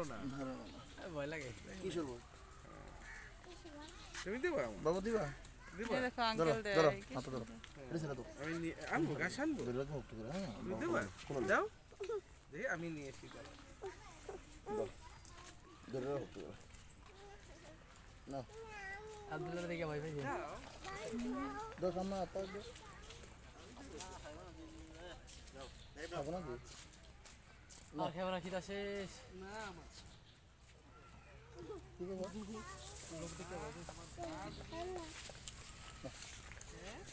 না ভয় লাগে কিশোর বল তুমি দেবা বাবু দিবা দিবা দেখো ধরো আঙ্কেল দেয় ধরো হাতে ধরো এটা ছেড়ে দাও আমি আনবো গাছ আনবো ধরে রাখো একটু করে হ্যাঁ তুমি দেবা দাও দেখি আমি নিয়ে এসি ধরে রাখো একটু করে না আব্দুল্লাহ দেখে ভয় পেয়েছে দাও সামনে হাত দাও খাবো না কি আর খেয়ে না খিদা শেষ ঠিক আছে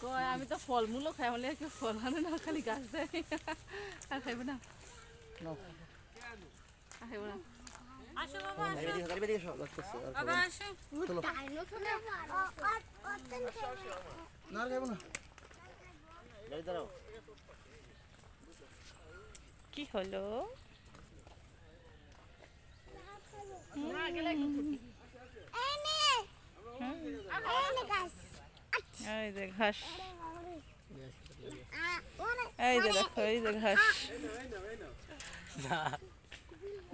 কয় আমি তো ফলমূলও খাই হলে কেউ ফল আনে না খালি গাছ দেয় আর খাইব না নাও আর খাইব না গাড়ি বেরিয়ে এসো লাগতেছে আর বাবা আসো চলো না আর খাবো না গাড়ি দাঁড়াও কি হলো এই যে ঘাস এই যে দেখো এই যে ঘাস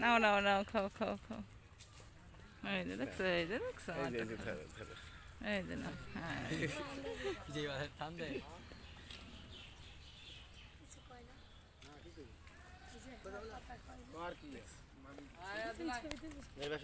নাও নাও নাও খাও খাও খাও এই যে দেখছো এই যে দেখছো এই যে না হ্যাঁ যে ঠান্ডা আর কি